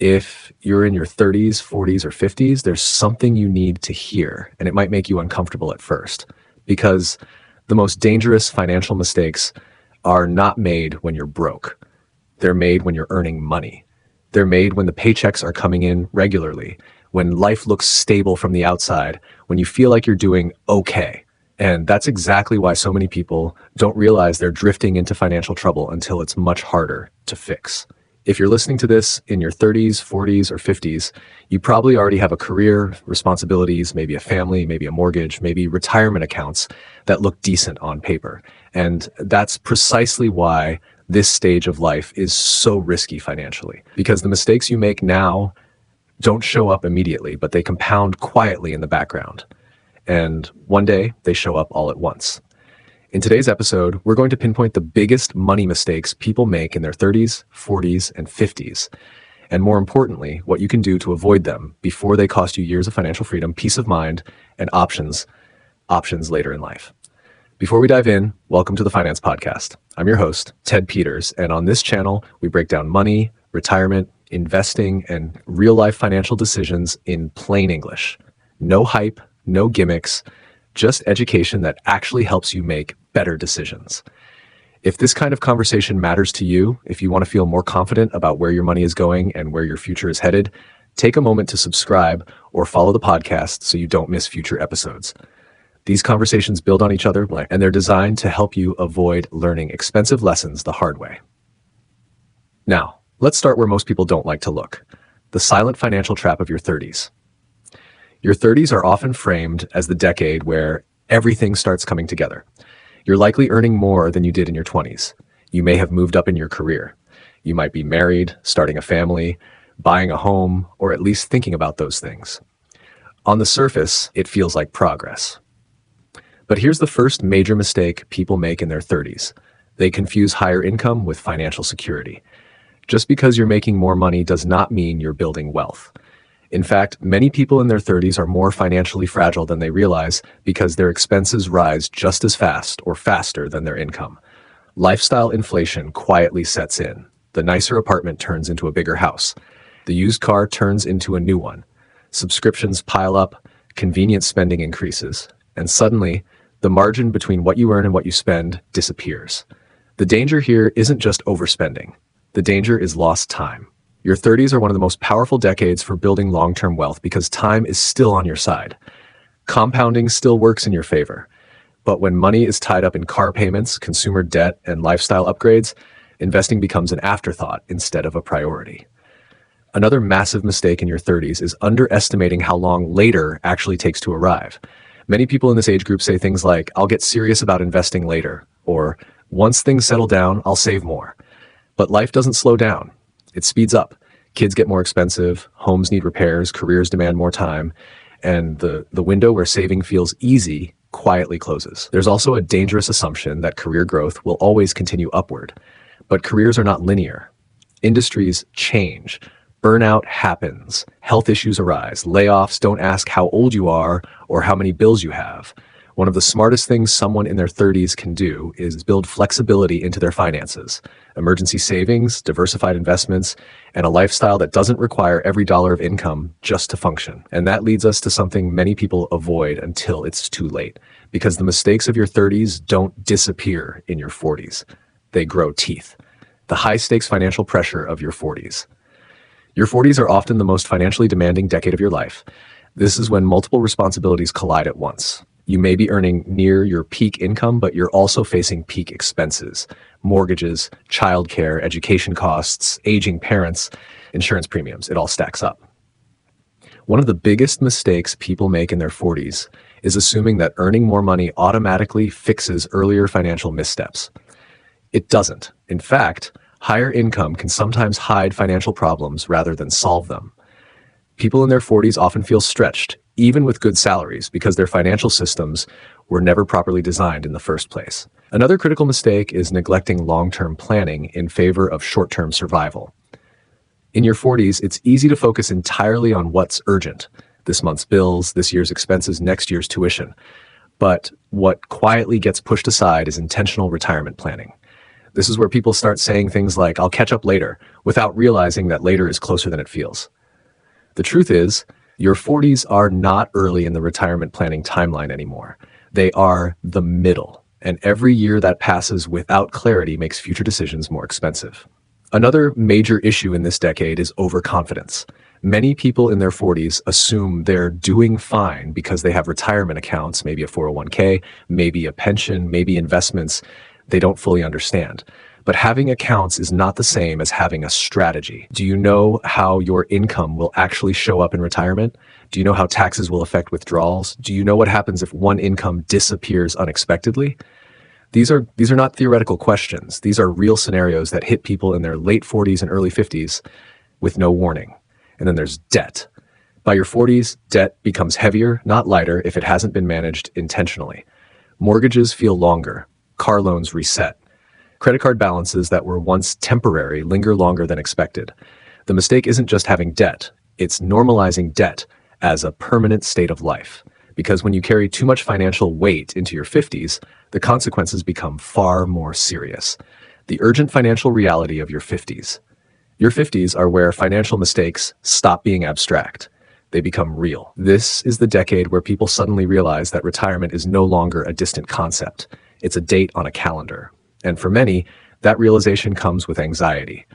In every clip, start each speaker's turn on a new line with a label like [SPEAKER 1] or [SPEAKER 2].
[SPEAKER 1] If you're in your 30s, 40s, or 50s, there's something you need to hear, and it might make you uncomfortable at first, because the most dangerous financial mistakes are not made when you're broke. They're made when you're earning money. They're made when the paychecks are coming in regularly, when life looks stable from the outside, when you feel like you're doing okay. And that's exactly why so many people don't realize they're drifting into financial trouble until it's much harder to fix. If you're listening to this in your 30s, 40s, or 50s, you probably already have a career, responsibilities, maybe a family, maybe a mortgage, maybe retirement accounts that look decent on paper. And that's precisely why this stage of life is so risky financially, because the mistakes you make now don't show up immediately, but they compound quietly in the background. And one day they show up all at once. In today's episode, we're going to pinpoint the biggest money mistakes people make in their 30s, 40s, and 50s. And more importantly, what you can do to avoid them before they cost you years of financial freedom, peace of mind, and options later in life. Before we dive in, welcome to the Finance Podcast. I'm your host, Ted Peters, and on this channel, we break down money, retirement, investing, and real-life financial decisions in plain English. No hype, no gimmicks, just education that actually helps you make better decisions. If this kind of conversation matters to you, if you want to feel more confident about where your money is going and where your future is headed, take a moment to subscribe or follow the podcast so you don't miss future episodes. These conversations build on each other, and they're designed to help you avoid learning expensive lessons the hard way. Now, let's start where most people don't like to look: the silent financial trap of your 30s. Your 30s are often framed as the decade where everything starts coming together. You're likely earning more than you did in your 20s. You may have moved up in your career. You might be married, starting a family, buying a home, or at least thinking about those things. On the surface, it feels like progress. But here's the first major mistake people make in their 30s. They confuse higher income with financial security. Just because you're making more money does not mean you're building wealth. In fact, many people in their 30s are more financially fragile than they realize because their expenses rise just as fast or faster than their income. Lifestyle inflation quietly sets in. The nicer apartment turns into a bigger house. The used car turns into a new one. Subscriptions pile up, convenience spending increases, and suddenly, the margin between what you earn and what you spend disappears. The danger here isn't just overspending. The danger is lost time. Your 30s are one of the most powerful decades for building long-term wealth because time is still on your side. Compounding still works in your favor. But when money is tied up in car payments, consumer debt, and lifestyle upgrades, investing becomes an afterthought instead of a priority. Another massive mistake in your 30s is underestimating how long later actually takes to arrive. Many people in this age group say things like, "I'll get serious about investing later," or "once things settle down, I'll save more." But life doesn't slow down. It speeds up. Kids get more expensive, homes need repairs, careers demand more time, and the window where saving feels easy quietly closes. There's also a dangerous assumption that career growth will always continue upward. But careers are not linear. Industries change. Burnout happens. Health issues arise. Layoffs don't ask how old you are or how many bills you have. One of the smartest things someone in their 30s can do is build flexibility into their finances, emergency savings, diversified investments, and a lifestyle that doesn't require every dollar of income just to function. And that leads us to something many people avoid until it's too late, because the mistakes of your 30s don't disappear in your 40s. They grow teeth. The high-stakes financial pressure of your 40s. Your 40s are often the most financially demanding decade of your life. This is when multiple responsibilities collide at once. You may be earning near your peak income, but you're also facing peak expenses: mortgages, childcare, education costs, aging parents, insurance premiums. It all stacks up. One of the biggest mistakes people make in their 40s is assuming that earning more money automatically fixes earlier financial missteps. It doesn't. In fact, higher income can sometimes hide financial problems rather than solve them. People in their 40s often feel stretched, even with good salaries, because their financial systems were never properly designed in the first place. Another critical mistake is neglecting long-term planning in favor of short-term survival. In your 40s, it's easy to focus entirely on what's urgent: this month's bills, this year's expenses, next year's tuition. But what quietly gets pushed aside is intentional retirement planning. This is where people start saying things like, I'll catch up later, without realizing that later is closer than it feels. The truth is, your 40s are not early in the retirement planning timeline anymore. They are the middle, and every year that passes without clarity makes future decisions more expensive. Another major issue in this decade is overconfidence. Many people in their 40s assume they're doing fine because they have retirement accounts, maybe a 401k, maybe a pension, maybe investments they don't fully understand. But having accounts is not the same as having a strategy. Do you know how your income will actually show up in retirement? Do you know how taxes will affect withdrawals? Do you know what happens if one income disappears unexpectedly? These are not theoretical questions. These are real scenarios that hit people in their late 40s and early 50s with no warning. And then there's debt. By your 40s, debt becomes heavier, not lighter, if it hasn't been managed intentionally. Mortgages feel longer. Car loans reset. Credit card balances that were once temporary linger longer than expected. The mistake isn't just having debt, it's normalizing debt as a permanent state of life. Because when you carry too much financial weight into your 50s, the consequences become far more serious. The urgent financial reality of your 50s. Your 50s are where financial mistakes stop being abstract. They become real. This is the decade where people suddenly realize that retirement is no longer a distant concept. It's a date on a calendar. And for many, that realization comes with anxiety.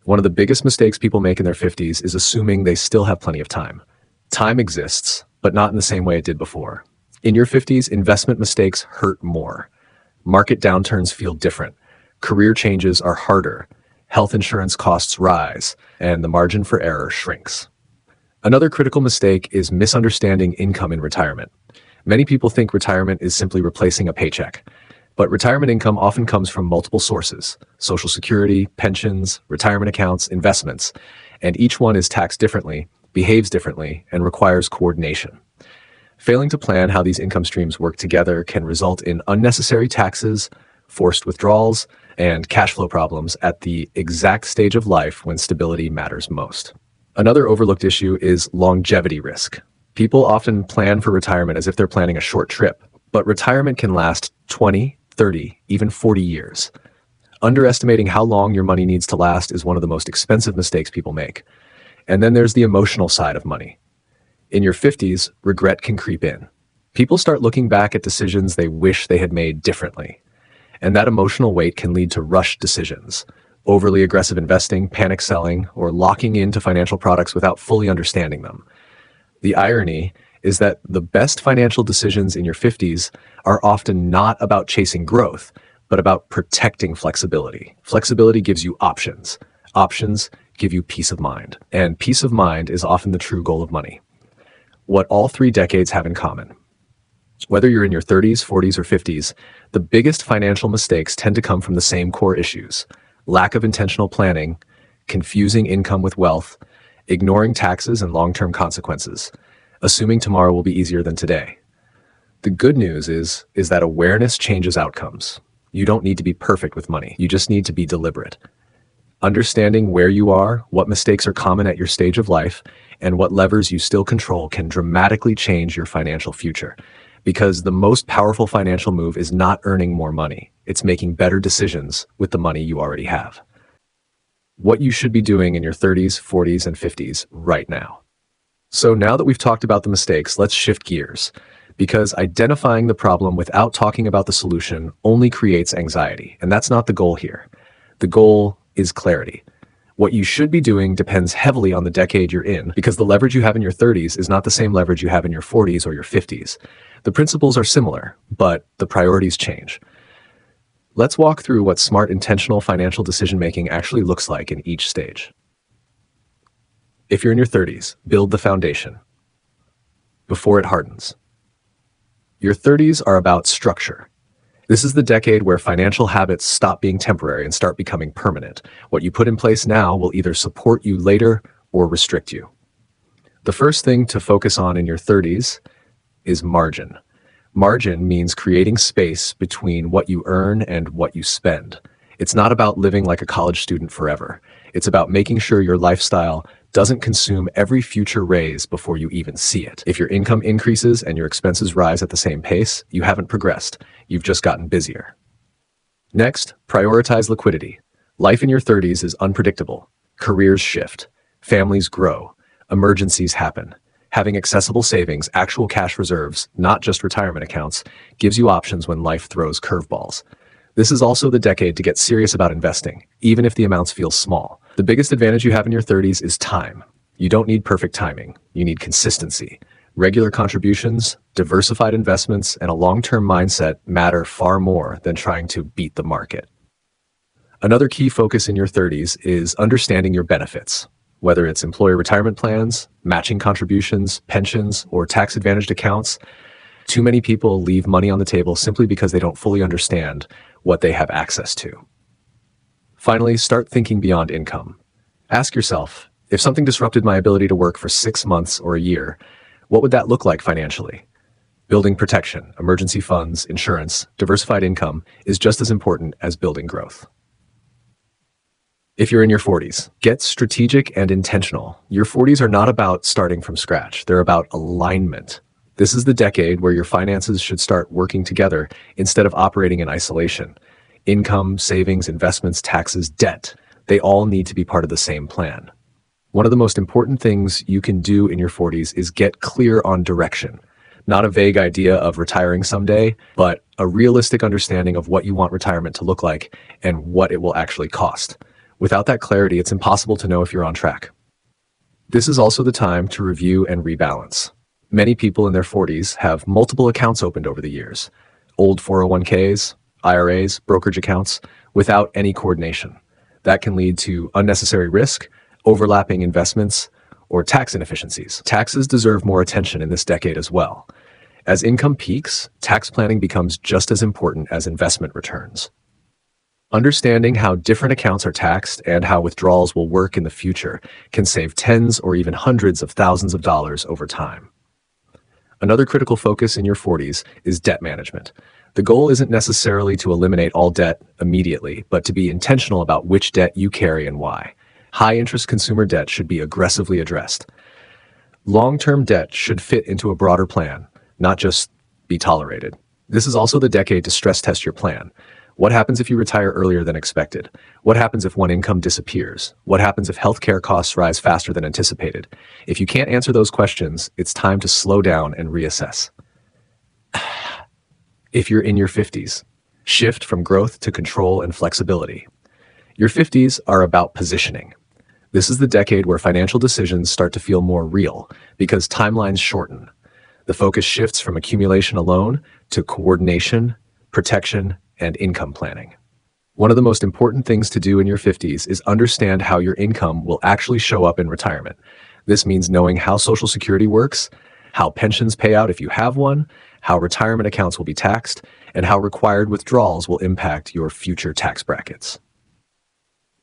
[SPEAKER 1] One of the biggest mistakes people make in their 50s is assuming they still have plenty of time. Time exists, but not in the same way it did before. In your 50s, investment mistakes hurt more. Market downturns feel different. Career changes are harder. Health insurance costs rise, and the margin for error shrinks. Another critical mistake is misunderstanding income in retirement. Many people think retirement is simply replacing a paycheck. But retirement income often comes from multiple sources: Social Security, pensions, retirement accounts, investments, and each one is taxed differently, behaves differently, and requires coordination. Failing to plan how these income streams work together can result in unnecessary taxes, forced withdrawals, and cash flow problems at the exact stage of life when stability matters most. Another overlooked issue is longevity risk. People often plan for retirement as if they're planning a short trip, but retirement can last 20, 30, even 40 years. Underestimating how long your money needs to last is one of the most expensive mistakes people make. And then there's the emotional side of money. In your 50s, regret can creep in. People start looking back at decisions they wish they had made differently. And that emotional weight can lead to rushed decisions, overly aggressive investing, panic selling, or locking into financial products without fully understanding them. The irony is that the best financial decisions in your 50s are often not about chasing growth, but about protecting flexibility. Flexibility gives you options. Options give you peace of mind. And peace of mind is often the true goal of money. What all three decades have in common. Whether you're in your 30s, 40s, or 50s, the biggest financial mistakes tend to come from the same core issues: lack of intentional planning, confusing income with wealth, ignoring taxes and long-term consequences, assuming tomorrow will be easier than today. The good news is that awareness changes outcomes. You don't need to be perfect with money. You just need to be deliberate. Understanding where you are, what mistakes are common at your stage of life, and what levers you still control can dramatically change your financial future. Because the most powerful financial move is not earning more money. It's making better decisions with the money you already have. What you should be doing in your 30s, 40s, and 50s right now. So now that we've talked about the mistakes, let's shift gears. Because identifying the problem without talking about the solution only creates anxiety. And that's not the goal here. The goal is clarity. What you should be doing depends heavily on the decade you're in, because the leverage you have in your 30s is not the same leverage you have in your 40s or your 50s. The principles are similar, but the priorities change. Let's walk through what smart, intentional financial decision-making actually looks like in each stage. If you're in your 30s, build the foundation before it hardens. Your 30s are about structure. This is the decade where financial habits stop being temporary and start becoming permanent. What you put in place now will either support you later or restrict you. The first thing to focus on in your 30s is margin. Margin means creating space between what you earn and what you spend. It's not about living like a college student forever. It's about making sure your lifestyle doesn't consume every future raise before you even see it. If your income increases and your expenses rise at the same pace, you haven't progressed. You've just gotten busier. Next, prioritize liquidity. Life in your 30s is unpredictable. Careers shift. Families grow. Emergencies happen. Having accessible savings, actual cash reserves, not just retirement accounts, gives you options when life throws curveballs. This is also the decade to get serious about investing, even if the amounts feel small. The biggest advantage you have in your 30s is time. You don't need perfect timing. You need consistency. Regular contributions, diversified investments, and a long-term mindset matter far more than trying to beat the market. Another key focus in your 30s is understanding your benefits. Whether it's employee retirement plans, matching contributions, pensions, or tax-advantaged accounts, too many people leave money on the table simply because they don't fully understand what they have access to. Finally, start thinking beyond income. Ask yourself, if something disrupted my ability to work for 6 months or a year, what would that look like financially? Building protection, emergency funds, insurance, diversified income is just as important as building growth. If you're in your 40s, get strategic and intentional. Your 40s are not about starting from scratch. They're about alignment. This is the decade where your finances should start working together instead of operating in isolation. Income, savings, investments, taxes, debt, they all need to be part of the same plan. One of the most important things you can do in your 40s is get clear on direction. Not a vague idea of retiring someday, but a realistic understanding of what you want retirement to look like and what it will actually cost. Without that clarity, it's impossible to know if you're on track. This is also the time to review and rebalance. Many people in their 40s have multiple accounts opened over the years. Old 401ks, IRAs, brokerage accounts, without any coordination. That can lead to unnecessary risk, overlapping investments, or tax inefficiencies. Taxes deserve more attention in this decade as well. As income peaks, tax planning becomes just as important as investment returns. Understanding how different accounts are taxed and how withdrawals will work in the future can save tens or even hundreds of thousands of dollars over time. Another critical focus in your 40s is debt management. The goal isn't necessarily to eliminate all debt immediately, but to be intentional about which debt you carry and why. High-interest consumer debt should be aggressively addressed. Long-term debt should fit into a broader plan, not just be tolerated. This is also the decade to stress test your plan. What happens if you retire earlier than expected? What happens if one income disappears? What happens if healthcare costs rise faster than anticipated? If you can't answer those questions, it's time to slow down and reassess. If you're in your 50s, shift from growth to control and flexibility. Your 50s are about positioning. This is the decade where financial decisions start to feel more real because timelines shorten. The focus shifts from accumulation alone to coordination, protection, and income planning. One of the most important things to do in your 50s is understand how your income will actually show up in retirement. This means knowing how Social Security works, how pensions pay out if you have one, how retirement accounts will be taxed, and how required withdrawals will impact your future tax brackets.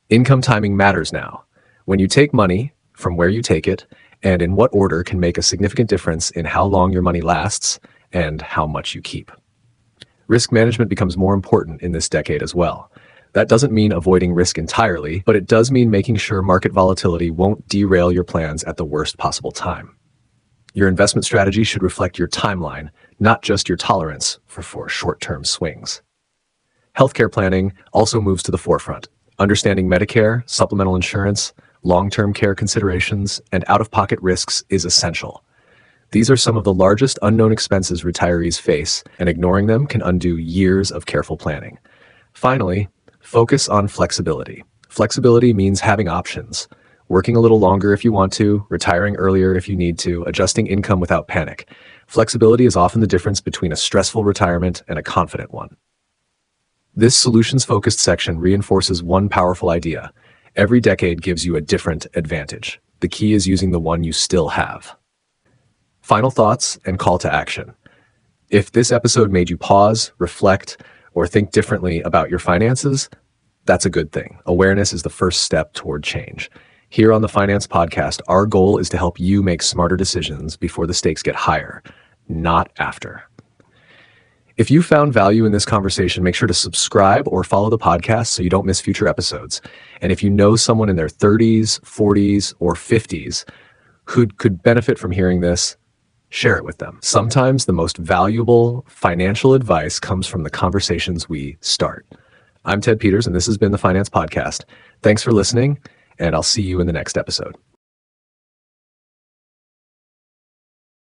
[SPEAKER 1] Income timing matters now. When you take money, from where you take it, and in what order can make a significant difference in how long your money lasts and how much you keep. Risk management becomes more important in this decade as well. That doesn't mean avoiding risk entirely, but it does mean making sure market volatility won't derail your plans at the worst possible time. Your investment strategy should reflect your timeline, not just your tolerance for short-term swings. Healthcare planning also moves to the forefront. Understanding Medicare, supplemental insurance, long-term care considerations, and out-of-pocket risks is essential. These are some of the largest unknown expenses retirees face, and ignoring them can undo years of careful planning. Finally, focus on flexibility. Flexibility means having options. Working a little longer if you want to, retiring earlier if you need to, adjusting income without panic. Flexibility is often the difference between a stressful retirement and a confident one. This solutions-focused section reinforces one powerful idea. Every decade gives you a different advantage. The key is using the one you still have. Final thoughts and call to action. If this episode made you pause, reflect, or think differently about your finances, that's a good thing. Awareness is the first step toward change. Here on the Finance Podcast, our goal is to help you make smarter decisions before the stakes get higher, not after. If you found value in this conversation, make sure to subscribe or follow the podcast so you don't miss future episodes. And if you know someone in their 30s, 40s, or 50s who could benefit from hearing this, share it with them. Sometimes the most valuable financial advice comes from the conversations we start. I'm Ted Peters, and this has been the Finance Podcast. Thanks for listening, and I'll see you in the next episode.